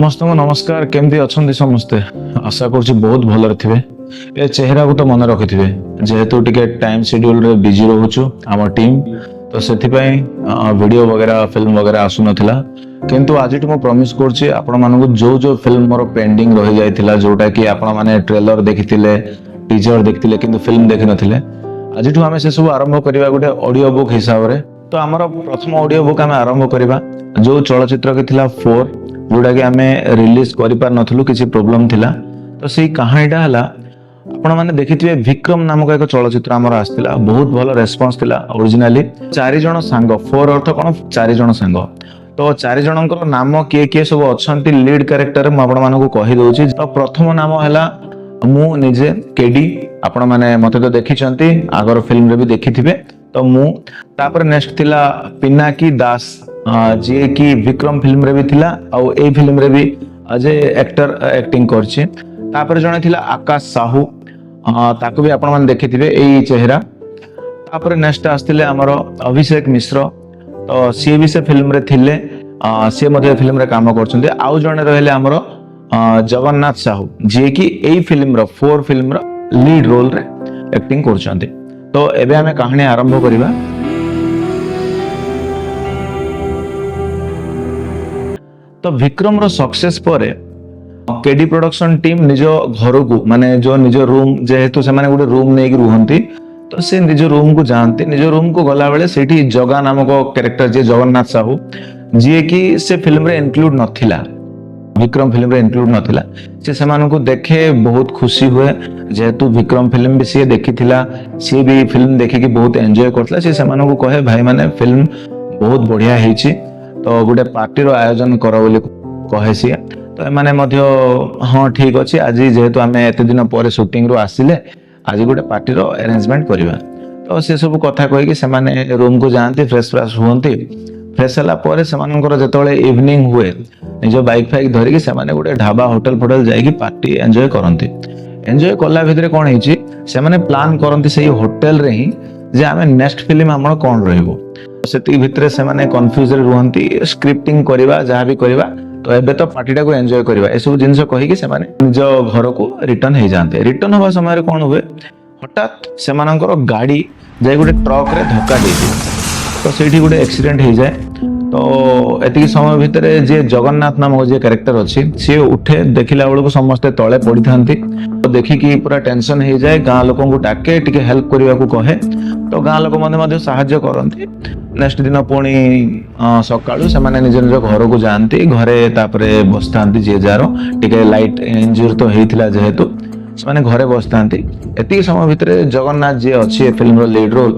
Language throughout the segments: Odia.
समस्त नमस्कार केमती अच्छा समस्ते आशा कर बहुत भल थे ए चेहरा को तो मन रखि थे जेहेतु टिके टाइम शेड्यूल रे बिजी रोचु आम टीम तो से वीडियो वगैरह फिल्म वगैरह आसु नथिला किंतु आज मु प्रॉमिस करछि आपण मानकु जो फिल्म मोर पेंडिंग रहि जाइथिला जोटा कि आपण माने ट्रेलर देखिथिले टीजर देखिथिले किंतु फिल्म देखि नथिले आज आमे से सब आरंभ करिवा गोटे ऑडियो बुक हिसाब रे तो आमर प्रथम ऑडियो बुक आमे आरंभ करिवा जो चलचित्र के थिला 4 जोटा कि आमे रिलीज करि पार नथलु किछि प्रॉब्लम थिला तो सेही कहानीटा हला आपण माने देखिथिबे विक्रम नामक एक चलचित्र आमर आस्तिला बहुत भलो रेस्पॉन्स थिला ओरिजिनली 4 जण सांग 4 अर्थ कोन 4 जण सांग तो 4 जनकर नाम किए किए सब अच्छी लीड कैरेक्टर मु आपण मानकु कहि दोछि तो प्रथम नाम हला मु निजे केडी आपण माने मते तो देखिचंती आगर फिल्म रे भी देखिथिबे तो मु तापर नेक्स्ट थिला पिनाकी दास जे कि विक्रम फिल्म रे भी थिला आ ए फिल्म रे भी अजय एक्टर एक्टिंग करछि तापर जने थिला आकाश साहू ताको भी आपण माने देखिथिबे एई चेहरा तापर नेक्स्ट आस्तिले हमर अभिषेक मिश्र तो सी भी से फिल्म रे थिले सी मध्य फिल्म रे काम करछन्ते आउ जने रहले हमर जगन्नाथ साहू जे कि एई फिल्म रो 4 फिल्म रो लीड रोल रे एक्टिंग करछन्ते तो एबे हमें कहानी आरंभ करिबा तो विक्रम रो सक्सेस परे केडी प्रोडक्शन टीम निज घर को माने जो निज रूम जेहेतु से माने गोटे रूम नै रुहंती तो से निज रूम को जानते निज रूम को गला बेले सेठी जगा नामक कैरेक्टर जे जगन्नाथ साहू जे कि से फिल्म रे इंक्लूड नथिला विक्रम फिल्म रे इंक्लूड नथिला से मानन को देखे बहुत खुशी हुए जेहेतु विक्रम फिल्म भी सी देखिथिला सी भी फिल्म देखि कि बहुत एंजॉय करथला से मानन को कहे भाई माने फिल्म बहुत बढ़िया हेछि तो गोटे पार्टी रो आयोजन करो बोली कहे सी तो माने मध्य हां ठीक अछि आज जेहेतु हमें एते दिन परे शूटिंग रो आसिले आज गोटे पार्टी रो अरेंजमेंट करिवा तो से सब कथा कहि कि से माने रूम को जानती फ्रेश फ्रेश हुंती फ्रेश हला परे से मानकर जतले इवनिंग हुए निज बाइक फाइक धरि कि से माने गोटे ढाबा होटल फोटल जाई कि पार्टी एंजॉय करंती एंजॉय कला भितरे कोन हिची से माने प्लान करंती सेही होटल रे ही जे हमें नेक्स्ट फिल्म हमर कोन रहइबो सेती भितरे से माने कंफ्यूज रे रुहंती स्क्रिप्टिंग करबा जहां भी करबा तो एबे तो पार्टीटा को एंजॉय करबा ए सब जिंस कहि कि से माने निज घर को रिटर्न हे जानते रिटर्न होबा समय रे कोन हुए हठात से मानकर गाड़ी जाय गोटे ट्रक रे धक्का दे तो सेठी गोटे एक्सीडेंट हे जाय तो एतिकी समय भितरे जे जगन्नाथ नाम जे कैरेक्टर अछि से उठे देखिला बेलको समस्त तळे पड़ी थांती तो देखि कि पूरा टेंशन हे जाय गां लोकन को डाके टिके हेल्प करिवा को कहे तो गां लोक मध्य सहाय्य करंती नेक्स्ट दिन पुणी सकाळु से माने निज निज घर को जानती घरे तापरे बसतांती जे जारो टिके लाइट इंजुरी तो हेतिला जेहेतु से माने घरे बसतांती एतिकी समय भितरे जगन्नाथ जे अछि फिल्म रो लीड रोल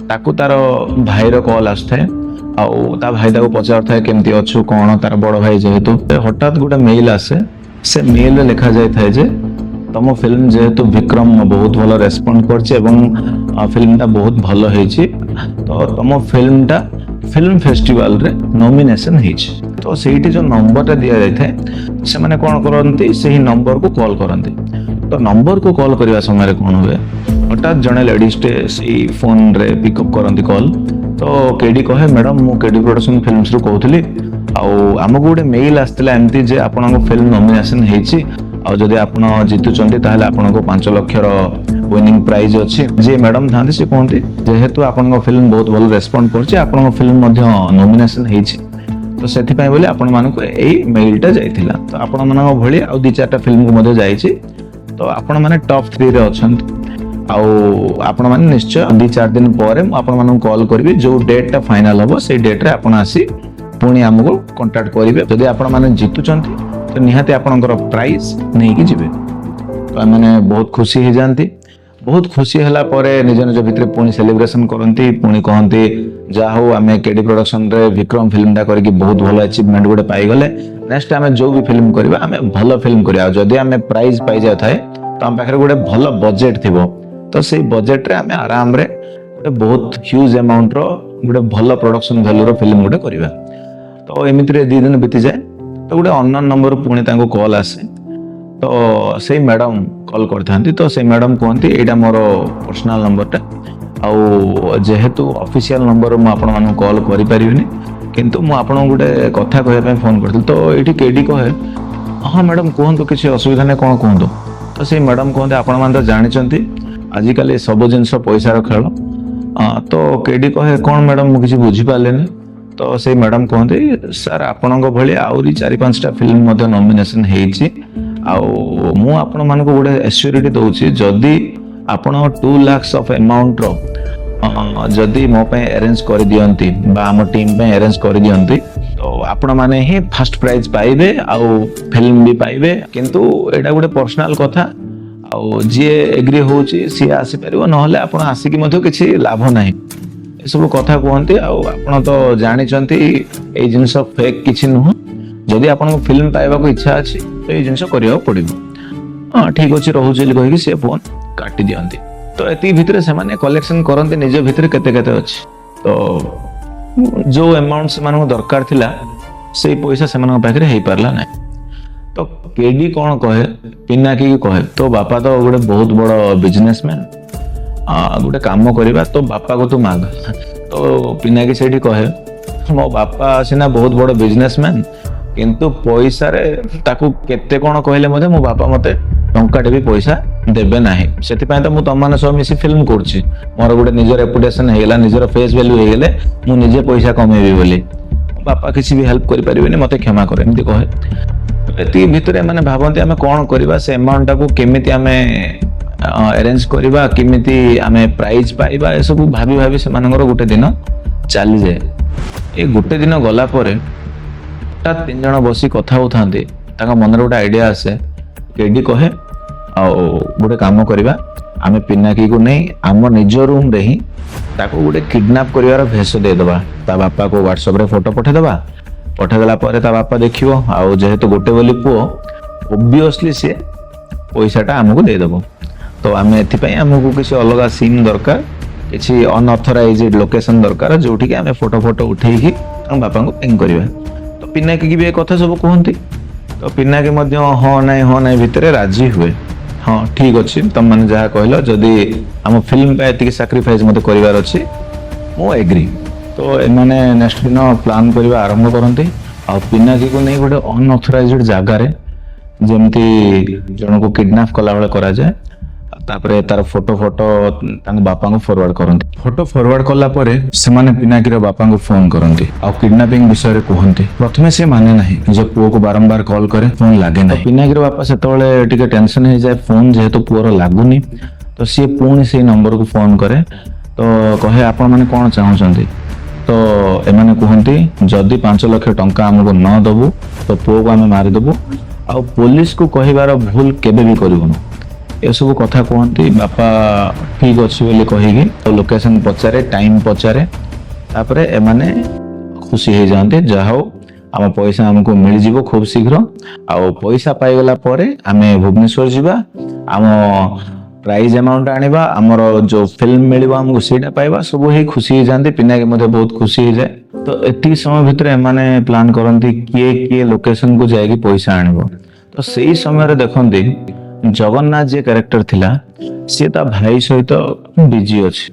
ताकू तार भाई रो कॉल आस्थे आउ ता भाई ताको पचार थाए केमती अछु कोन तार बड़ भाई जेहेतु हठात गोटे मेल आसे से मेल रे लिखा जाय थाए जे तम फिल्म जेहेतु विक्रम बहुत भलो रेस्पॉन्ड करछि एवं फिल्म ता बहुत भलो हेछि तो तम फिल्म फेस्टिवल रे नॉमिनेशन हेछि तो सेठी जो नंबर दिया जाय थाए से माने कोन करंती सेही नंबर को कॉल करंती तो नंबर को कॉल करबा समय रे कोन हुए हठात जने लेडीज टे सेही फोन रे पिकअप करंती कॉल तो केडी कहे मैडम मु केडी प्रोडक्शन फिल्म्स रो कहउथली आउ हमको गोटे मेल आस्तिला एमती जे आपन फिल्म नॉमिनेशन हेछि आ जदि आपण जितु चंती ताहले आपण को 5 लाख रो विनिंग प्राइज अछि जे मैडम थांती से कोनती जेहेतु आपण फिल्म बहुत भलो रेस्पॉन्ड करछि आपण फिल्म मध्य नॉमिनेशन हेछि तो सेथि पय बोले आपण मानको को एई मेलटा जाइथिला तो आपण मानको भली आ 2-4टा फिल्म को मध्य जाइछि तो आपण माने टॉप 3 रे अछंती आउ आपण माने निश्चय 2-4 दिन परे आपण मानको कॉल करबी जो डेट टा फाइनल हबो से डेट रे आपण आसी पुणी हमको कांटेक्ट करिवे जदि आपण माने जितु चंती तो निहाते आपनकर प्राइस नहीं कि जिवे तो माने बहुत खुशी हे जानती बहुत खुशी हला परे निज निज भितरे पुणी सेलिब्रेशन करंती पुणी कहंती जा हो हमें केडी प्रोडक्शन रे विक्रम फिल्म दा करके बहुत भलो अचीवमेंट गोटे पाई गले नेक्स्ट हमें जो भी फिल्म करबा हमें भलो फिल्म करिया जदि हमें प्राइस पाई जाय थाए तो हम पाखरे गोटे भलो बजेट थिबो तो सेही बजेट रे हमें आराम रे गोटे बहुत ह्यूज अमाउंट रो गोटे भलो प्रोडक्शन वैल्यू रो फिल्म गोटे करिवा तो एमिति रे 2 दिन बीती जाए तो गोटे अननोन नंबर पुणी तांको कॉल आसे तो से मैडम कॉल करथांती तो से मैडम कहती एटा मोर पर्सनल नंबरटा आउ जेहेतु ऑफिशियल नंबर मु आपण मानु कॉल करि परिबिनी किंतु मु आपण गोटे कथा कहया पे फोन करथि तो एठी केडी कहे हाँ मैडम कहतु किसी असुविधा नहीं कौन कहतु तो से मैडम कहते आपण मैंने तो जानते आजिकल सब जिन पैसार खेल तो केडी कहे कौन मैडम मुझे बुझीपारे तो से मैडम कहते सर आपण भाई आहरी 4-5टा फिल्म नॉमिनेशन आपण मान गोटे एश्योरिटी दूसरी जदि आपण 2 लाख ऑफ अमाउंट जदि मो अरेंज कर दियंती बा आम टीम अरेंज कर दियंती तो आपण माने ही फर्स्ट प्राइज पाइबे आउ फिल्म भी पाइबे किंतु एटा गोटे पर्सनल कथा आउ जी एग्री होची सी आसी परिबो नहले आपण आसी मधो किछि लाभ नाही ए सब कथा कहंती आउ आपण तो जानि चंती ए जिंस फेक किछि नुह जदि आपण को फिल्म पाइबा को इच्छा अछि तो ए जिंस करियो पड़िबो हां ठीक अछि रहउछि कहि कि से फोन काटि दियंती तो एती भितरे से माने कलेक्शन करंती निजे भितरे केते केते अछि तो जो अमाउंट से मानक दरकार थिला से पैसा से मानक पाखरे हेई पारला नै तो केडी कोन कहे पिनाकी कहे तो बापा तो गोटे बहुत बड़ बिजनेसमैन गोटे काम करबा तो बापा को तू मांग तो पिनाकी सेठी कहे मो बापा सिना बहुत बड़ बिजनेसमैन किंतु पैसा रे ताकू केते कोन कहले मते मो बापा मते टंकाटे भी पैसा देबे नाही सेति पय तो मु तमान सब मिसी फिल्म करछि मोर गोटे निज रेपुटेशन हेला निजर फेस वैल्यू हेले मु निजे पैसा कमेबी बोली बापा किसी भी हेल्प करि परिबेनी मते क्षमा करे एमती कहे एति भितरे माने भाबंती हमें कोन करबा से अमाउंट को केमिति हमें अरेंज करबा केमिति हमें प्राइज पाइबा ए सब भाबी भाबी से मानकर गोटे दिन चली जाए ए गोटे दिन गला परे ता 3 जण बसी कथा होथांती ताका मन रे गोटे आइडिया आसे केडी कहे आ गोटे काम करबा आमे पिनाकी को नहीं आम निज रूम रे ही ताको गोटे किडनैप करिवार भेष दे दबा ता बापा को व्हाट्सएप रे फोटो पठे दबा पठे देला परे ता बापा देखियो आ जेहेतु गोटे बोली पुओ ऑब्वियसली से पैसाटा हमको दे दबो तो आमे एथि पई हमको किसी अलग सिम दरकार किसी अनऑथराइज्ड लोकेशन दरकार जोठी के आमे फोटो उठेई की हम बापा को पिंग करबा तो पिनाकी की भी एक कथा सब कहंती तो पिनाकी मध्य हाँ नाई भितर राजी हुए हाँ ठीक अच्छे तुम मैंने जहाँ कहल जदि आम फिल्म पे सैक्रिफाइस मत कर मु एग्री तो एमाने नेक्स्ट दिन प्लान करवा आरंभ करते आ पिनाकी को नहीं गोटे अनऑथराइज्ड जगार जमती जन को किडनैप कला बेले करा जाए तापरे तार फोटो बापा को फॉरवर्ड करते फोटो फॉरवर्ड कला परे से माने पिनाकी रो बापा को फोन करते आ किडनैपिंग विषय रे कहते प्रथमे से माने नहीं निज पुओ को बारंबार कॉल करे फोन लागे नहीं पिनाकी रो बापा सेतोले टिके टेंशन हो जाए फोन जेहेतु पुओर लागुनी तो सी पुणी से नंबर को फोन करे तो कहे आपण माने कोन चाहउछंती तो एमाने कहंती जदि 5 लाख टंका हमको न दबु तो पुओ को हमें मारि दबु आ पुलिस को कहिबार भूल केबे भी करिवनु ये सब कथा कहती बापा ठीक अच्छे बोली कहीकि तो लोकेशन पचारे टाइम पचारे तापरे एमाने खुशी हो जाते जहा हो आम पैसा हमको मिल जीवो खूब शीघ्र आउ पैसा पाइगला परे आमे भुवनेश्वर जीवा आम प्राइज अमाउंट आनिबा हमर जो फिल्म मिलबा हमको सेटा पाइबा सब ही खुशी हो जाते पिना के मधे बहुत खुशी हो जाए तो एति समय भितर एमाने प्लान करंती किए लोकेशन को जाएगी पैसा आनिबो तो सही समय रे देखंती जगन्नाथ जे कैरेक्टर थिला से ता भाई सहित बिजी अछि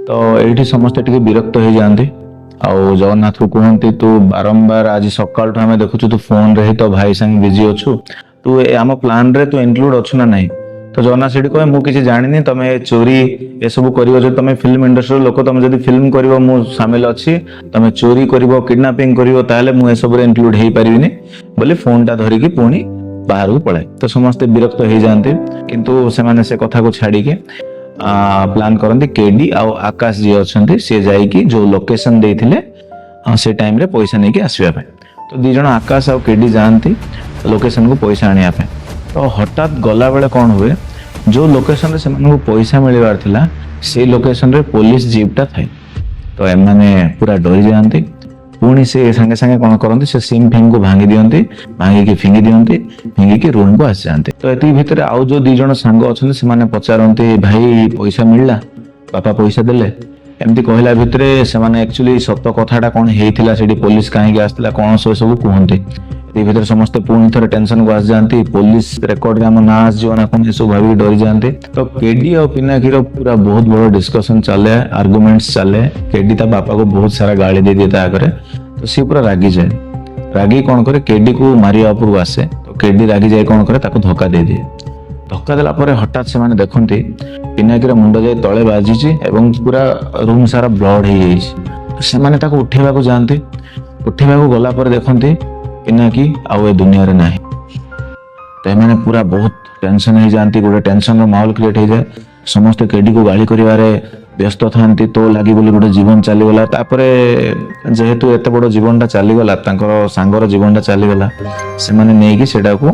तो एठी समस्त टिके विरक्त हो जांती आ जगन्नाथ को कहंती तू बारंबार आज सकाळ हमें देखुछु तू फोन रे तो भाई संग बिजी अछु तू आम प्लान रे तू इंक्लूड अछु ना नहीं तो जगन्नाथ सेठी कहे मु किछि जानिनी तमे चोरी ए सब करिवो जे तमे फिल्म इंडस्ट्री लोक तमे जदी फिल्म करिवो मु शामिल अछि तमे चोरी करिवो किडनैपिंग करिवो ताले मु ए सब रे इंक्लूड हेई परिबिनी बोले फोन टा धरि की पुणी बाहर को पड़े तो समस्त विरक्त हो जाते किंतु से कथा को छाड़ी के प्लान करते केडी आ आकाश जी अच्छा सी जाइकी जो लोकेशन देथिले से टाइम रे पैसा नहीं कि आसवा तो दी जन आकाश आ केडी जानती लोकेशन को पैसा आनिया तो हठात गला बेले कौन हुए जो लोकेशन रे से पैसा मिलवार थिला से लोकेशन रे पुलिस जीपटा थाए तो एमाने पूरा डरी जाती पुणी से संगे संगे कौन करते से सिम फिम को भांगी दियंती भांगी फिंगी दियंती फिंगी की रूम को आसी जाते तो एति भितर आउ जो 2 जण सांग अछन से माने पचारंती भाई पैसा मिलला बापा पैसा देले एमती कहला भितरे से माने एक्चुअली सत्य कथाटा कौन हेइथिला सेठी पुलिस काहे के आस्तिला कौन सब कहंती ए भितर समस्त पुणी थरे टेंशन को आस जाती पुलिस रेकॉर्ड रे हम ना आस जीवना कौन सब भाभी डरी जाते तो केडी और पिनाकी रो पूरा बहुत बड़ा डिस्कशन चले आर्गुमेंट्स चले केडी ता बापा को बहुत सारा गाली दे दिए ता करे तो सी पूरा रागी जाए रागी कौन करे केडी को मारिया ऊपर आसे तो କେଡି ରାଗି ଯାଇ କ'ଣ କରେ ତାକୁ ଧକ୍କା ଦେଇଦିଏ। ଧକ୍କା ଦେଲା ପରେ ହଠାତ୍ ସେମାନେ ଦେଖନ୍ତି ପିନାକିର ମୁଣ୍ଡ ଯାଇ ତଳେ ବାଜିଛି ଏବଂ ପୁରା ରୁମ୍ ସାରା ବ୍ଲଡ୍ ହେଇଯାଇଛି। ସେମାନେ ତାକୁ ଉଠେଇବାକୁ ଯାଆନ୍ତି। ଉଠେଇବାକୁ ଗଲା ପରେ ଦେଖନ୍ତି ପିନାକି ଆଉ ଏ ଦୁନିଆରେ ନାହିଁ। ତ ଏମାନେ ପୁରା ବହୁତ ଟେନସନ ହେଇଯାଆନ୍ତି। ଗୋଟେ ଟେନସନର ମାହୋଲ କ୍ରିଏଟ ହେଇଯାଏ। ସମସ୍ତେ କେଡିକୁ ଗାଳି କରିବାରେ ବ୍ୟସ୍ତ ଥାନ୍ତି। ତୋ ଲାଗି ବୋଲି ଗୋଟେ ଜୀବନ ଚାଲିଗଲା। ତାପରେ ଯେହେତୁ ଏତେ ବଡ଼ ଜୀବନଟା ଚାଲିଗଲା, ତାଙ୍କର ସାଙ୍ଗର ଜୀବନଟା ଚାଲିଗଲା, ସେମାନେ ନେଇକି ସେଟାକୁ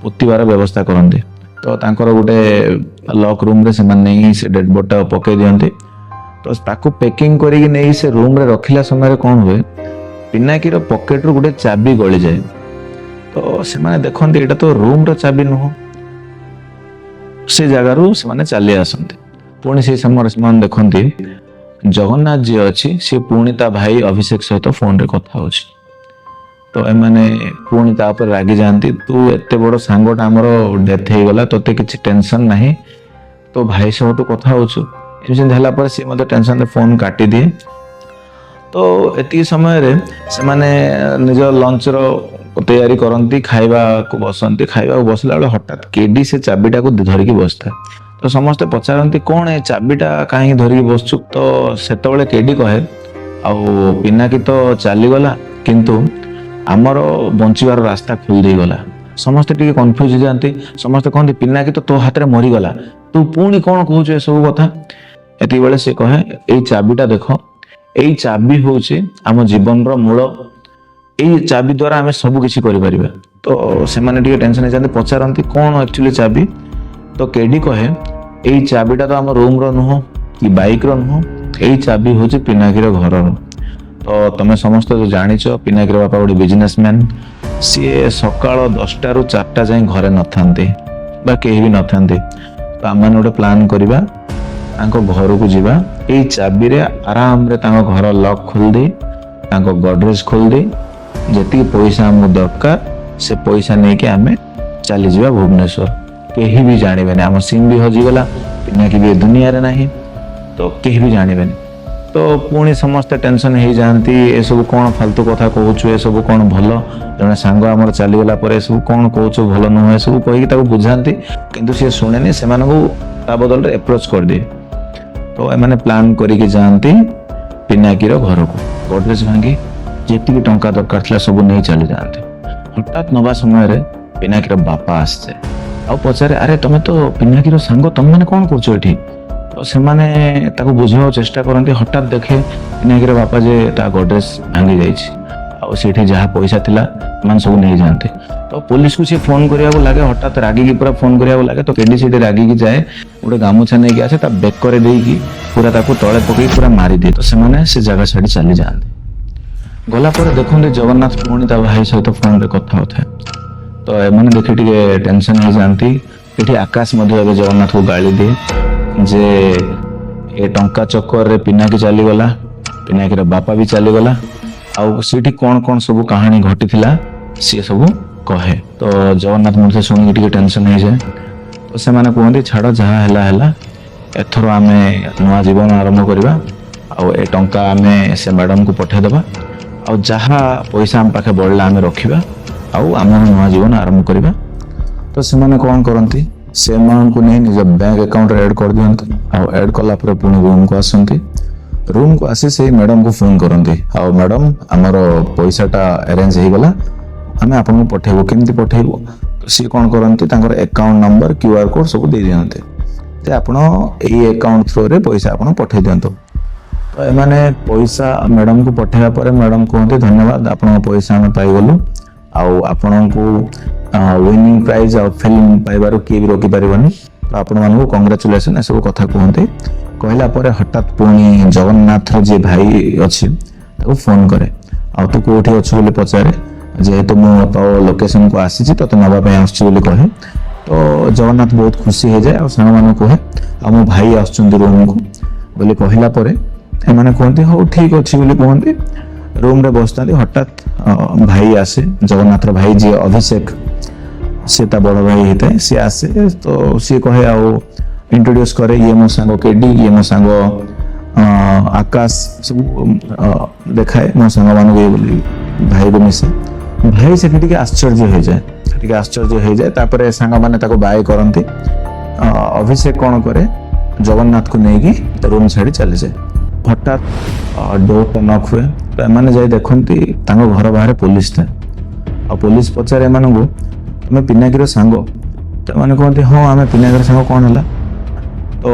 ପୋତିବାର ବ୍ୟବସ୍ଥା କରନ୍ତି। ତ ତାଙ୍କର ଗୋଟେ ଲକ୍ ରୁମ୍ରେ ସେମାନେ ନେଇ ସେ ଡେଡ୍ ବଡିଟା ପକେଇ ଦିଅନ୍ତି। ତ ତାକୁ ପ୍ୟାକିଂ କରିକି ନେଇ ସେ ରୁମ୍ରେ ରଖିଲା ସମୟରେ କ'ଣ ହୁଏ, ପିନାକିର ପକେଟରୁ ଗୋଟେ ଚାବି ଗଳିଯାଏ। ତ ସେମାନେ ଦେଖନ୍ତି ଏଇଟା ତ ରୁମ୍ର ଚାବି ନୁହଁ। ସେ ଜାଗାରୁ ସେମାନେ ଚାଲି ଆସନ୍ତି। ପୁଣି ସେଇ ସମୟରେ ସେମାନେ ଦେଖନ୍ତି ଜଗନ୍ନାଥ ଯିଏ ଅଛି ସେ ପୁଣି ତା ଭାଇ ଅଭିଷେକ ସହିତ ଫୋନରେ କଥା ହଉଛି। ତ ଏମାନେ ପୁଣି ତା ଉପରେ ରାଗି ଯାଆନ୍ତି। ତୁ ଏତେ ବଡ଼ ସାଙ୍ଗଟା ଆମର ଡେଥ୍ ହେଇଗଲା, ତୋତେ କିଛି ଟେନସନ ନାହିଁ, ତୋ ଭାଇ ସହ ତୁ କଥା ହଉଛୁ। ଏମିତି ହେଲା ପରେ ସିଏ ମଧ୍ୟ ଟେନସନରେ ଫୋନ୍ କାଟିଦିଏ। ତ ଏତିକି ସମୟରେ ସେମାନେ ନିଜ ଲଞ୍ଚର ତૈୟାରୀ କରନ୍ତି, ଖାଇବାକୁ ବସନ୍ତି। ଖାଇବାକୁ ବସିଲା ବେଳେ ହଠାତ୍ କେଡି ସେ ଚାବିଟାକୁ ଧରିକି ବସିଥାଏ। ତ ସମସ୍ତେ ପଚାରନ୍ତି କ'ଣ ଏ ଚାବିଟା କାହିଁକି ଧରିକି ବସଛୁ? ତ ସେତେବେଳେ କେଡି କହେ ଆଉ ପିନାକି ତ ଚାଲିଗଲା, କିନ୍ତୁ ଆମର ବଞ୍ଚିବାର ରାସ୍ତା ଖୋଲି ଦେଇଗଲା। ସମସ୍ତେ ଟିକେ କନଫ୍ୟୁଜ ହେଇଯାଆନ୍ତି। ସମସ୍ତେ କହନ୍ତି ପିନାକି ତ ତୋ ହାତରେ ମରିଗଲା, ତୁ ପୁଣି କ'ଣ କହୁଛୁ ଏସବୁ କଥା? ଏତିକିବେଳେ ସେ କହେ ଏଇ ଚାବିଟା ଦେଖ, ଏଇ ଚାବି ହଉଛି ଆମ ଜୀବନର ମୂଳ। ଏଇ ଚାବି ଦ୍ୱାରା ଆମେ ସବୁ କିଛି କରିପାରିବା। ତ ସେମାନେ ଟିକେ ଟେନସନ ହେଇଯାନ୍ତି, ପଚାରନ୍ତି କ'ଣ ଆକ୍ଚୁଆଲି ଚାବି? ତ କେଡି କହେ ଏଇ ଚାବିଟା ତ ଆମ ରୁମ୍ର ନୁହଁ କି ବାଇକ୍ର ନୁହଁ, ଏଇ ଚାବି ହଉଛି ପିନାକିର ଘରର। ତ ତମେ ସମସ୍ତେ ତ ଜାଣିଛ ପିନାକିର ବାପା ଗୋଟେ ବିଜନେସମ୍ୟାନ୍। ସିଏ ସକାଳ 10ଟାରୁ 4ଟା ଯାଏଁ ଘରେ ନଥାନ୍ତି ବା କେହି ବି ନଥାନ୍ତି। ତ ଆମମାନେ ଗୋଟେ ପ୍ଲାନ୍ କରିବା, ତାଙ୍କ ଘରକୁ ଯିବା, ଏଇ ଚାବିରେ ଆରାମରେ ତାଙ୍କ ଘର ଲକ୍ ଖୋଲିଦେଇ, ତାଙ୍କ ଗଡରେଜ ଖୋଲିଦେଇ, ଯେତିକି ପଇସା ଆମକୁ ଦରକାର ସେ ପଇସା ନେଇକି ଆମେ ଚାଲିଯିବା ଭୁବନେଶ୍ୱର। କେହି ବି ଜାଣିବେନି, ଆମ ସିମ୍ ବି ହଜିଗଲା, ପିନାକି ବି ଏ ଦୁନିଆରେ ନାହିଁ, ତ କେହି ବି ଜାଣିବେନି। ତ ପୁଣି ସମସ୍ତେ ଟେନସନ ହେଇଯାଆନ୍ତି, ଏସବୁ କ'ଣ ଫାଲତୁ କଥା କହୁଛୁ, ଏସବୁ କ'ଣ ଭଲ? ଜଣେ ସାଙ୍ଗ ଆମର ଚାଲିଗଲା ପରେ ଏସବୁ କ'ଣ କହୁଛୁ, ଭଲ ନୁହଁ, ଏସବୁ କହିକି ତାକୁ ବୁଝାନ୍ତି। କିନ୍ତୁ ସିଏ ଶୁଣେନି, ସେମାନଙ୍କୁ ତା ବଦଳରେ ଆପ୍ରୋଚ୍ କରିଦିଏ। ତ ଏମାନେ ପ୍ଲାନ୍ କରିକି ଯାଆନ୍ତି ପିନାକିର ଘରକୁ। ଗଡରେଜ ଭାଙ୍ଗି ଯେତିକି ଟଙ୍କା ଦରକାର ଥିଲା ସବୁ ନେଇ ଚାଲିଯାଆନ୍ତି। ହଠାତ୍ ନବା ସମୟରେ ପିନାକିର ବାପା ଆସିଯାଏ ଆଉ ପଚାରେ ଆରେ ତମେ ତ ପିନାକିର ସାଙ୍ଗ, ତମେମାନେ କ'ଣ କରୁଛ ଏଠି? ତ ସେମାନେ ତାକୁ ବୁଝାଇବାକୁ ଚେଷ୍ଟା କରନ୍ତି। ହଠାତ୍ ଦେଖେ ପିନାକିର ବାପା ଯେ ତା ଗଡରେଜ ଭାଙ୍ଗି ଯାଇଛି ଆଉ ସେଠି ଯାହା ପଇସା ଥିଲା ସେମାନେ ସବୁ ନେଇଯାଆନ୍ତି। ତ ପୋଲିସକୁ ସିଏ ଫୋନ କରିବାକୁ ଲାଗେ, ହଠାତ୍ ରାଗିକି ପୁରା ଫୋନ କରିବାକୁ ଲାଗେ। ତ କେଡି ସେଠି ରାଗିକି ଯାଏ, ଗୋଟେ ଗାମୁଛା ନେଇକି ଆସେ, ତା ବେକରେ ଦେଇକି ପୁରା ତାକୁ ତଳେ ପକେଇ ପୁରା ମାରିଦିଏ। ତ ସେମାନେ ସେ ଜାଗା ଛାଡ଼ି ଚାଲିଯାଆନ୍ତି। ଗଲା ପରେ ଦେଖନ୍ତି ଜଗନ୍ନାଥ ପୁଣି ତା ଭାଇ ସହିତ ଫୋନରେ କଥା ହଉଥାଏ। ତ ଏମାନେ ଦେଖି ଟିକେ ଟେନସନ ହେଇଯାଆନ୍ତି। ଏଠି ଆକାଶ ମଧ୍ୟ ଏବେ ଜଗନ୍ନାଥକୁ ଗାଳି ଦିଏ ଯେ ଏ ଟଙ୍କା ଚକ୍କରରେ ପିନାକି ଚାଲିଗଲା, ପିନାକିର ବାପା ବି ଚାଲିଗଲା, ଆଉ ସେଠି କ'ଣ କ'ଣ ସବୁ କାହାଣୀ ଘଟିଥିଲା ସିଏ ସବୁ କହେ। ତ ଜଗନ୍ନାଥ ମଧ୍ୟ ଶୁଣିକି ଟିକେ ଟେନସନ ହେଇଯାଏ। ତ ସେମାନେ କୁହନ୍ତି ଛାଡ଼, ଯାହା ହେଲା ହେଲା, ଏଥର ଆମେ ନୂଆ ଜୀବନ ଆରମ୍ଭ କରିବା, ଆଉ ଏ ଟଙ୍କା ଆମେ ସେ ମ୍ୟାଡ଼ାମକୁ ପଠାଇଦେବା, ଆଉ ଯାହା ପଇସା ଆମ ପାଖେ ବଳିଲା ଆମେ ରଖିବା, ଆଉ ଆମର ନୂଆ ଜୀବନ ଆରମ୍ଭ କରିବା। ତ ସେମାନେ କ'ଣ କରନ୍ତି, ସେମାନଙ୍କୁ ନେଇ ନିଜ ବ୍ୟାଙ୍କ ଆକାଉଣ୍ଟରେ ଆଡ୍ କରିଦିଅନ୍ତି। ଆଉ ଆଡ୍ କଲା ପରେ ପୁଣି ରୁମ୍କୁ ଆସନ୍ତି। ରୁମ୍କୁ ଆସି ସେଇ ମ୍ୟାଡ଼ାମକୁ ଫୋନ୍ କରନ୍ତି, ଆଉ ମ୍ୟାଡ଼ାମ ଆମର ପଇସାଟା ଆରେଞ୍ଜ ହେଇଗଲା, ଆମେ ଆପଣଙ୍କୁ ପଠେଇବୁ, କେମିତି ପଠେଇବୁ? ତ ସିଏ କ'ଣ କରନ୍ତି, ତାଙ୍କର ଆକାଉଣ୍ଟ ନମ୍ବର, QR କୋଡ୍ ସବୁ ଦେଇ ଦିଅନ୍ତି ଯେ ଆପଣ ଏଇ ଆକାଉଣ୍ଟ ଥ୍ରୋରେ ପଇସା ଆପଣ ପଠେଇ ଦିଅନ୍ତୁ। ତ ଏମାନେ ପଇସା ମ୍ୟାଡ଼ାମକୁ ପଠେଇବା ପରେ ମ୍ୟାଡ଼ାମ କୁହନ୍ତି ଧନ୍ୟବାଦ, ଆପଣଙ୍କ ପଇସା ଆମେ ପାଇଗଲୁ, ଆଉ ଆପଣଙ୍କୁ ୱିନିଂ ପ୍ରାଇଜ୍ ଆଉ ଫିଲ୍ମ ପାଇବାରୁ କିଏ ବି ରୋକିପାରିବନି, ତ ଆପଣମାନଙ୍କୁ କଂଗ୍ରାଚୁଲେସନ୍, ଏସବୁ କଥା କୁହନ୍ତି। କହିଲା ପରେ ହଠାତ୍ ପୁଣି ଜଗନ୍ନାଥର ଯିଏ ଭାଇ ଅଛି ତାକୁ ଫୋନ୍ କରେ, ଆଉ ତୁ କେଉଁଠି ଅଛୁ ବୋଲି ପଚାରେ। ଯେହେତୁ ମୁଁ ତୋ ଲୋକେସନକୁ ଆସିଛି, ତୋତେ ନେବା ପାଇଁ ଆସୁଛି ବୋଲି କହେ। ତ ଜଗନ୍ନାଥ ବହୁତ ଖୁସି ହେଇଯାଏ ଆଉ ସାଙ୍ଗମାନଙ୍କୁ କୁହେ ଆଉ ମୋ ଭାଇ ଆସୁଛନ୍ତି ରୁମ୍କୁ ବୋଲି କହିଲା ପରେ ଏମାନେ କୁହନ୍ତି ହଉ ଠିକ୍ ଅଛି ବୋଲି କୁହନ୍ତି। ରୁମ୍ରେ ବସିଥାନ୍ତି। ହଠାତ୍ ଭାଇ ଆସେ, ଜଗନ୍ନାଥର ଭାଇ ଯିଏ ଅଭିଷେକ, ସେ ତା ବଡ଼ ଭାଇ ହେଇଥାଏ, ସିଏ ଆସେ। ତ ସିଏ କହେ ଆଉ ଇଣ୍ଟ୍ରୋଡ୍ୟୁସ୍ କରେ, ଇଏ ମୋ ସାଙ୍ଗ କେଡି, ଇଏ ମୋ ସାଙ୍ଗ ଆକାଶ, ସବୁ ଦେଖାଏ ମୋ ସାଙ୍ଗମାନଙ୍କୁ ଇଏ ବୋଲି ଭାଇକୁ ମିଶେ। ଭାଇ ସେଠି ଟିକେ ଆଶ୍ଚର୍ଯ୍ୟ ହେଇଯାଏ ଟିକେ ଆଶ୍ଚର୍ଯ୍ୟ ହେଇଯାଏ। ତାପରେ ସାଙ୍ଗମାନେ ତାକୁ ବାଏ କରନ୍ତି। ଅଭିଷେକ କ'ଣ କରେ, ଜଗନ୍ନାଥକୁ ନେଇକି ରୁମ୍ ଛାଡ଼ି ଚାଲିଯାଏ। ହଠାତ୍ ଡୋରଟା ନକ୍ ହୁଏ। ତ ଏମାନେ ଯାଇ ଦେଖନ୍ତି ତାଙ୍କ ଘର ବାହାରେ ପୋଲିସ ଥାଏ। ଆଉ ପୋଲିସ ପଚାରେ ଏମାନଙ୍କୁ, ତମେ ପିନାକୀର ସାଙ୍ଗ? ତ ଏମାନେ କୁହନ୍ତି ହଁ ଆମେ ପିନାକୀର ସାଙ୍ଗ, କ'ଣ ହେଲା? ତ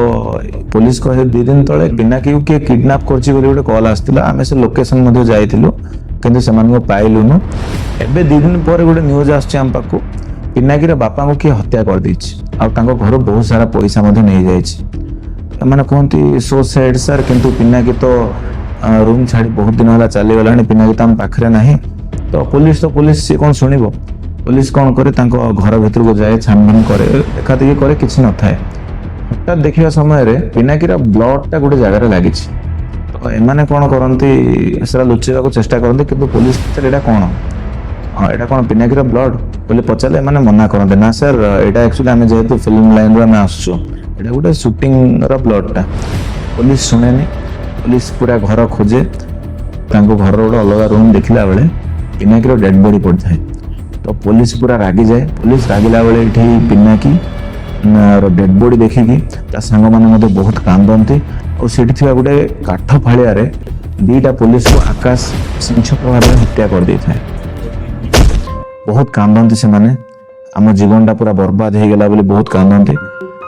ପୋଲିସ କହେ 2 ଦିନ ତଳେ ପିନାକୀକୁ କିଏ କିଡନାପ କରିଛି ବୋଲି ଗୋଟେ କଲ୍ ଆସିଥିଲା। ଆମେ ସେ ଲୋକେସନ ମଧ୍ୟ ଯାଇଥିଲୁ କିନ୍ତୁ ସେମାନଙ୍କୁ ପାଇଲୁନୁ। ଏବେ 2 ଦିନ ପରେ ଗୋଟେ ନ୍ୟୁଜ ଆସୁଛି ଆମ ପାଖକୁ, ପିନାକୀର ବାପାଙ୍କୁ କିଏ ହତ୍ୟା କରିଦେଇଛି ଆଉ ତାଙ୍କ ଘରୁ ବହୁତ ସାରା ପଇସା ମଧ୍ୟ ନେଇଯାଇଛି। ଏମାନେ କୁହନ୍ତି ସୋ ସ୍ୟାଡ୍ ସାର୍, କିନ୍ତୁ ପିନାକୀ ତ ରୁମ୍ ଛାଡ଼ି ବହୁତ ଦିନ ହେଲା ଚାଲିଗଲାଣି, ପିନାକୀ ତ ଆମ ପାଖରେ ନାହିଁ। ତ ପୋଲିସ ସିଏ କ'ଣ ଶୁଣିବ? ପୋଲିସ କ'ଣ କରେ, ତାଙ୍କ ଘର ଭିତରକୁ ଯାଏ, ଛାନଭିନ କରେ, ଦେଖାଦେଖି କରେ, କିଛି ନଥାଏ। ହଠାତ୍ ଦେଖିବା ସମୟରେ ପିନାକୀର ବ୍ଲଡଟା ଗୋଟେ ଜାଗାରେ ଲାଗିଛି। ତ ଏମାନେ କ'ଣ କରନ୍ତି, ସେଟା ଲୁଚେଇବାକୁ ଚେଷ୍ଟା କରନ୍ତି, କିନ୍ତୁ ପୋଲିସ ପଚାରେ ଏଇଟା କ'ଣ? ଏଇଟା କ'ଣ ପିନାକୀର ବ୍ଲଡ ବୋଲି ପଚାରିଲେ ଏମାନେ ମନା କରନ୍ତି, ନା ସାର୍ ଏଇଟା ଆକ୍ଚୁଆଲି ଆମେ ଯେହେତୁ ଫିଲ୍ମ ଲାଇନରୁ ଆମେ ଆସୁଛୁ, ଏଇଟା ଗୋଟେ ସୁଟିଂର ବ୍ଲଡଟା। ପୋଲିସ ଶୁଣେନି। ପୋଲିସ ପୁରା ଘର ଖୋଜେ। ତାଙ୍କ ଘରର ଗୋଟେ ଅଲଗା ରୁମ୍ ଦେଖିଲା ବେଳେ ପିନାକୀର ଡେଡ୍ ବଡି ପଡ଼ିଥାଏ। ତ ପୋଲିସ ପୁରା ରାଗିଯାଏ। ପୋଲିସ ରାଗିଲା ବେଳେ ଏଠି ପିନାକୀ ଡେଡ୍ ବଡି ଦେଖିକି ତା ସାଙ୍ଗମାନେ ମଧ୍ୟ ବହୁତ କାନ୍ଦନ୍ତି। ଆଉ ସେଠି ଥିବା ଗୋଟେ କାଠ ଫାଳିଆରେ 2ଟା ପୋଲିସକୁ ଆକାଶ ସଂକ୍ଷେପ ଭାବରେ ହତ୍ୟା କରିଦେଇଥାଏ। ବହୁତ କାନ୍ଦନ୍ତି ସେମାନେ, ଆମ ଜୀବନଟା ପୁରା ବର୍ବାଦ ହେଇଗଲା ବୋଲି ବହୁତ କାନ୍ଦନ୍ତି।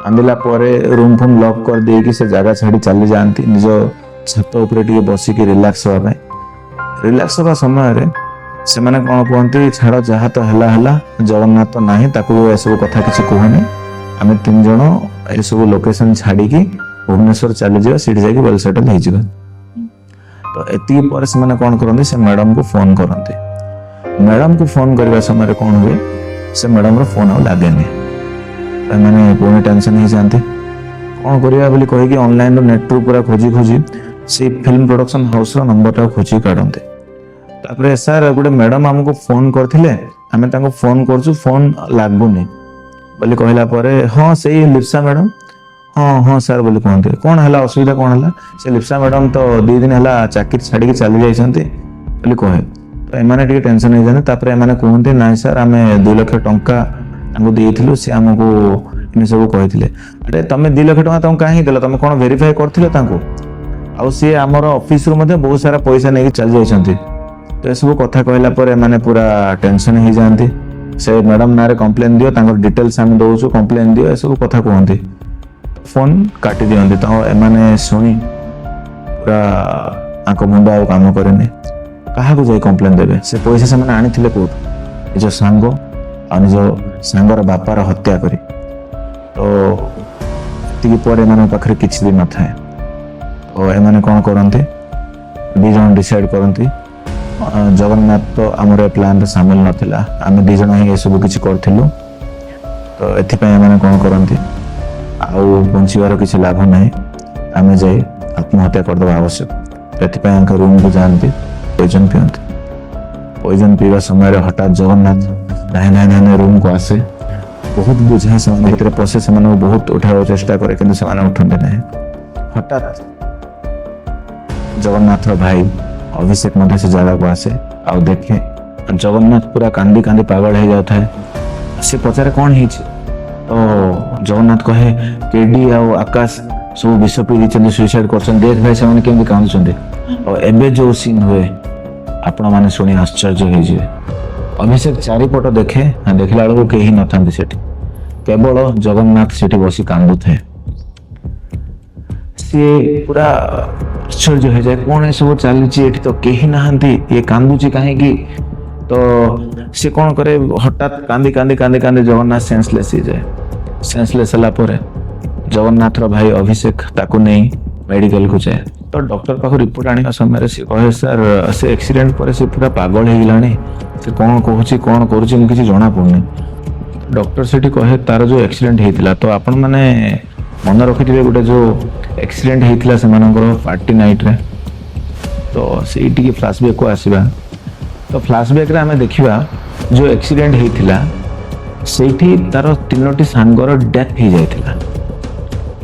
କାନ୍ଦିଲା ପରେ ରୁମ୍ ଫୁମ୍ ଲକ୍ କରିଦେଇକି ସେ ଜାଗା ଛାଡ଼ି ଚାଲି ଯାଆନ୍ତି ନିଜ ଛାତ ଉପରେ ଟିକେ ବସିକି ରିଲାକ୍ସ ହେବା ପାଇଁ। ରିଲାକ୍ସ ହେବା ସମୟରେ ସେମାନେ କ'ଣ କୁହନ୍ତି, ଛାଡ଼ ଯାହା ତ ହେଲା ହେଲା, ଜଗନ୍ନାଥ ତ ନାହିଁ, ତାକୁ ଏସବୁ କଥା କିଛି କୁହନି, ଆମେ 3 ଜଣ ଏସବୁ ଲୋକେସନ ଛାଡ଼ିକି ଭୁବନେଶ୍ୱର ଚାଲିଯିବା, ସେଠି ଯାଇକି ୱେଲ୍ ସେଟଲ୍ ହେଇଯିବା। ତ ଏତିକି ପରେ ସେମାନେ କ'ଣ କରନ୍ତି, ସେ ମ୍ୟାଡ଼ାମକୁ ଫୋନ୍ କରନ୍ତି। ମ୍ୟାଡ଼ାମକୁ ଫୋନ୍ କରିବା ସମୟରେ କ'ଣ ହୁଏ, ସେ ମ୍ୟାଡ଼ାମର ଫୋନ୍ ଆଉ ଲାଗେନି। ଏମାନେ ପୁଣି ଟେନସନ୍ ହେଇଯାଆନ୍ତି। କ'ଣ କରିବା ବୋଲି କହିକି ଅନଲାଇନ୍ର ନେଟ୍ରୁ ପୁରା ଖୋଜି ସେଇ ଫିଲ୍ମ ପ୍ରଡକ୍ସନ୍ ହାଉସ୍ର ନମ୍ବରଟାକୁ ଖୋଜି କାଢ଼ନ୍ତି। ତାପରେ ସାର୍ ଗୋଟେ ମ୍ୟାଡ଼ାମ ଆମକୁ ଫୋନ୍ କରିଥିଲେ, ଆମେ ତାଙ୍କୁ ଫୋନ୍ କରୁଛୁ, ଫୋନ୍ ଲାଗୁନି ବୋଲି କହିଲା ପରେ, ହଁ ସେଇ ଲିପ୍ସା ମ୍ୟାଡ଼ାମ, ହଁ ସାର୍ ବୋଲି କୁହନ୍ତି। କ'ଣ ହେଲା, ଅସୁବିଧା କ'ଣ ହେଲା? ସେ ଲିପ୍ସା ମ୍ୟାଡ଼ାମ ତ 2 ଦିନ ହେଲା ଚାକିରି ଛାଡ଼ିକି ଚାଲି ଯାଇଛନ୍ତି ବୋଲି କହେ। ତ ଏମାନେ ଟିକେ ଟେନସନ୍ ହେଇଯାନ୍ତି। ତାପରେ ଏମାନେ କୁହନ୍ତି, ନାଇଁ ସାର୍ ଆମେ 2 ଲକ୍ଷ ଟଙ୍କା ତାଙ୍କୁ ଦେଇଥିଲୁ, ସେ ଆମକୁ ଏମିତି ସବୁ କହିଥିଲେ। ଆରେ ତମେ 2 ଲକ୍ଷ ଟଙ୍କା ତାଙ୍କୁ କାହିଁକି ଦେଲ? ତମେ କ'ଣ ଭେରିଫାଏ କରିଥିଲ ତାଙ୍କୁ? ଆଉ ସିଏ ଆମର ଅଫିସରୁ ମଧ୍ୟ ବହୁତ ସାରା ପଇସା ନେଇକି ଚାଲି ଯାଇଛନ୍ତି। ତ ଏସବୁ କଥା କହିଲା ପରେ ଏମାନେ ପୁରା ଟେନସନ୍ ହେଇଯାଆନ୍ତି। ସେ ମ୍ୟାଡ଼ାମ ନାଁରେ କମ୍ପ୍ଲେନ୍ ଦିଅ, ତାଙ୍କର ଡିଟେଲ୍ସ ଆମେ ଦେଉଛୁ, କମ୍ପ୍ଲେନ୍ ଦିଅ, ଏସବୁ କଥା କୁହନ୍ତି। ଫୋନ୍ କାଟି ଦିଅନ୍ତି। ତ ଏମାନେ ଶୁଣି ପୁରା ତାଙ୍କ ମୁଣ୍ଡ ଆଉ କାମ କରେନି। କାହାକୁ ଯାଇ କମ୍ପ୍ଲେନ୍ ଦେବେ? ସେ ପଇସା ସେମାନେ ଆଣିଥିଲେ କୋଉଠୁ? ନିଜ ସାଙ୍ଗ ଆଉ ନିଜ ସାଙ୍ଗର ବାପାର ହତ୍ୟା କରି। ତ ଏତିକି ପରେ ଏମାନଙ୍କ ପାଖରେ କିଛି ବି ନଥାଏ। ତ ଏମାନେ କ'ଣ କରନ୍ତି, 2 ଜଣ ଡିସାଇଡ୍ କରନ୍ତି, ଜଗନ୍ନାଥ ତ ଆମର ଏ ପ୍ଲାନ୍ରେ ସାମିଲ ନଥିଲା, ଆମେ 2 ଜଣ ହିଁ ଏସବୁ କିଛି କରିଥିଲୁ। ତ ଏଥିପାଇଁ ଏମାନେ କ'ଣ କରନ୍ତି, ଆଉ ବଞ୍ଚିବାର କିଛି ଲାଭ ନାହିଁ, ଆମେ ଯାଇ ଆତ୍ମହତ୍ୟା କରିଦେବା ଆବଶ୍ୟକ। ଏଥିପାଇଁ ତାଙ୍କ ରୁମ୍କୁ ଯାଆନ୍ତି, ପଏଜନ୍ ପିଅନ୍ତି। ପଏଜନ୍ ପିଇବା ସମୟରେ ହଠାତ୍ ଜଗନ୍ନାଥ ଧାଇଁ ରୁମ୍କୁ ଆସେ। ବହୁତ ବୁଝାଏ, ସେମାନେ ଭିତରେ ପଶେ, ସେମାନଙ୍କୁ ବହୁତ ଉଠାଇବାକୁ ଚେଷ୍ଟା କରେ କିନ୍ତୁ ସେମାନେ ଉଠନ୍ତି ନାହିଁ। ହଠାତ୍ ଜଗନ୍ନାଥର ଭାଇ ଅଭିଷେକ ମଧ୍ୟ ସେ ଜାଗାକୁ ଆସେ ଆଉ ଦେଖେ ଜଗନ୍ନାଥ ପୁରା କାନ୍ଦି ପାଗଳ ହେଇଯାଉଥାଏ। ସେ ପଚାରେ କ'ଣ ହେଇଛି? ତ ଜଗନ୍ନାଥ କହେ, କେଡି ଆଉ ଆକାଶ ସବୁ ବିଷ ପିଇ ଦେଇଛନ୍ତି, ସୁଇସାଇଡ୍ କରିଛନ୍ତି, ଦେଖ ଭାଇ ସେମାନେ କେମିତି କାନ୍ଦୁଛନ୍ତି। ଆଉ ଏବେ ଯୋଉ ସିନ୍ ହୁଏ ଆପଣମାନେ ଶୁଣି ଆଶ୍ଚର୍ଯ୍ୟ ହେଇଯିବେ। ଅଭିଷେକ ଚାରିପଟ ଦେଖେ, ଦେଖିଲା ବେଳକୁ କେହି ନଥାନ୍ତି ସେଠି, କେବଳ ଜଗନ୍ନାଥ ସେଠି ବସି କାନ୍ଦୁଥାଏ। ସିଏ ପୁରା ଆଶ୍ଚର୍ଯ୍ୟ ହେଇଯାଏ, କ'ଣ ଏସବୁ ଚାଲିଛି, ଏଠି ତ କେହି ନାହାନ୍ତି, ଇଏ କାନ୍ଦୁଛି କାହିଁକି? ତ ସେ କ'ଣ କରେ, ହଠାତ୍ କାନ୍ଦି ଜଗନ୍ନାଥ ସେନ୍ସଲେସ୍ ହେଇଯାଏ। ସେନ୍ସଲେସ୍ ହେଲା ପରେ ଜଗନ୍ନାଥର ଭାଇ ଅଭିଷେକ ତାକୁ ନେଇ ମେଡିକାଲକୁ ଯାଏ। ତ ଡକ୍ଟର ପାଖକୁ ରିପୋର୍ଟ ଆଣିବା ସମୟରେ ସେ କହେ, ସାର୍ ସେ ଆକ୍ସିଡେଣ୍ଟ ପରେ ସେ ପୁରା ପାଗଳ ହେଇଗଲାଣି, ସେ କ'ଣ କହୁଛି କ'ଣ କରୁଛି ମୁଁ କିଛି ଜଣାପଡ଼ୁନି। ଡକ୍ଟର ସେଠି କହେ, ତାର ଯେଉଁ ଆକ୍ସିଡେଣ୍ଟ ହେଇଥିଲା, ତ ଆପଣମାନେ ମନେ ରଖିଥିବେ ଗୋଟେ ଯେଉଁ ଆକ୍ସିଡେଣ୍ଟ ହେଇଥିଲା ସେମାନଙ୍କର ପାର୍ଟି ନାଇଟ୍ରେ। ତ ସେଇଠିକି ଫ୍ଲାସବ୍ୟାକ୍କୁ ଆସିବା। ତ ଫ୍ଲାସବ୍ୟାକ୍ରେ ଆମେ ଦେଖିବା ଯେଉଁ ଆକ୍ସିଡେଣ୍ଟ ହେଇଥିଲା ସେଇଠି ତାର 3ଟି ସାଙ୍ଗର ଡେଥ୍ ହେଇଯାଇଥିଲା।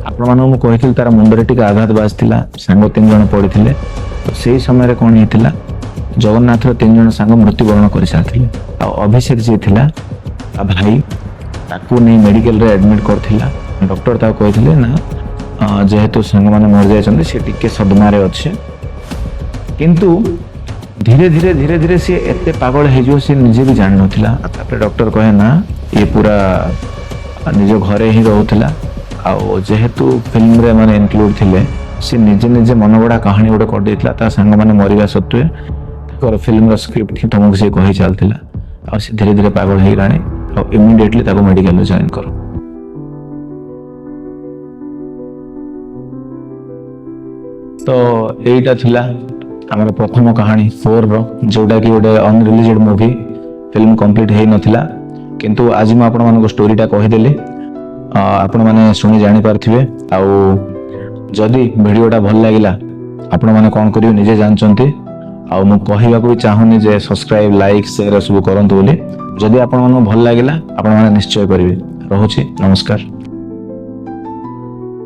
ଆପଣମାନଙ୍କୁ ମୁଁ କହିଥିଲି ତାର ମୁଣ୍ଡରେ ଟିକେ ଆଘାତ ବାଜିଥିଲା, ସାଙ୍ଗ 3 ଜଣ ପଡ଼ିଥିଲେ। ତ ସେଇ ସମୟରେ କ'ଣ ହେଇଥିଲା, ଜଗନ୍ନାଥର 3 ଜଣ ସାଙ୍ଗ ମୃତ୍ୟୁବରଣ କରିସାରିଥିଲେ। ଆଉ ଅଭିଷେକ ଯିଏ ଥିଲା ତା ଭାଇ ତାକୁ ନେଇ ମେଡିକାଲରେ ଆଡମିଟ୍ କରିଥିଲା। ଡକ୍ଟର ତାକୁ କହିଥିଲେ ନା ଯେହେତୁ ସାଙ୍ଗମାନେ ମରିଯାଇଛନ୍ତି ସେ ଟିକେ ସଦମାରେ ଅଛି, କିନ୍ତୁ ଧୀରେ ଧୀରେ ଧୀରେ ଧୀରେ ସିଏ ଏତେ ପାଗଳ ହେଇଯିବ ସିଏ ନିଜେ ବି ଜାଣିନଥିଲା। ତାପରେ ଡକ୍ଟର କହେ ନା ଇଏ ପୁରା ନିଜ ଘରେ ହିଁ ରହୁଥିଲା, ଆଉ ଯେହେତୁ ଫିଲ୍ମରେ ମାନେ ଇନକ୍ଲୁଡ ଥିଲେ ସେ ନିଜେ ନିଜେ ମନଗଢ଼ା କାହାଣୀ ଗୋଟେ କରିଦେଇଥିଲା। ତା ସାଙ୍ଗମାନେ ମରିବା ସତ୍ତ୍ୱେ ତାଙ୍କର ଫିଲ୍ମର ସ୍କ୍ରିପ୍ଟ ହିଁ ତମକୁ ସେ କହି ଚାଲିଥିଲା, ଆଉ ସେ ଧୀରେ ଧୀରେ ପାଗଳ ହେଇଗଲାଣି। ଆଉ ଇମିଡିଏଟଲି ତାକୁ ମେଡିକାଲରେ ଜଏନ୍ କର। ତ ଏଇଟା ଥିଲା ଆମର ପ୍ରଥମ କାହାଣୀ 4 ର, ଯୋଉଟା କି ଗୋଟେ ଅନରିଲିଜେଡ ମୁଭି, ଫିଲ୍ମ କମ୍ପ୍ଲିଟ ହେଇନଥିଲା, କିନ୍ତୁ ଆଜି ମୁଁ ଆପଣମାନଙ୍କୁ ଷ୍ଟୋରିଟା କହିଦେଲି, ଆପଣମାନେ ଶୁଣି ଜାଣିପାରୁଥିବେ। ଆଉ ଯଦି ଭିଡ଼ିଓଟା ଭଲ ଲାଗିଲା ଆପଣମାନେ କ'ଣ କରିବେ ନିଜେ ଜାଣିଛନ୍ତି। ଆଉ ମୁଁ କହିବାକୁ ବି ଚାହୁଁନି ଯେ ସବସ୍କ୍ରାଇବ, ଲାଇକ୍, ସେୟାର ସବୁ କରନ୍ତୁ ବୋଲି। ଯଦି ଆପଣମାନଙ୍କୁ ଭଲ ଲାଗିଲା ଆପଣମାନେ ନିଶ୍ଚୟ କରିବେ। ରହୁଛି, ନମସ୍କାର।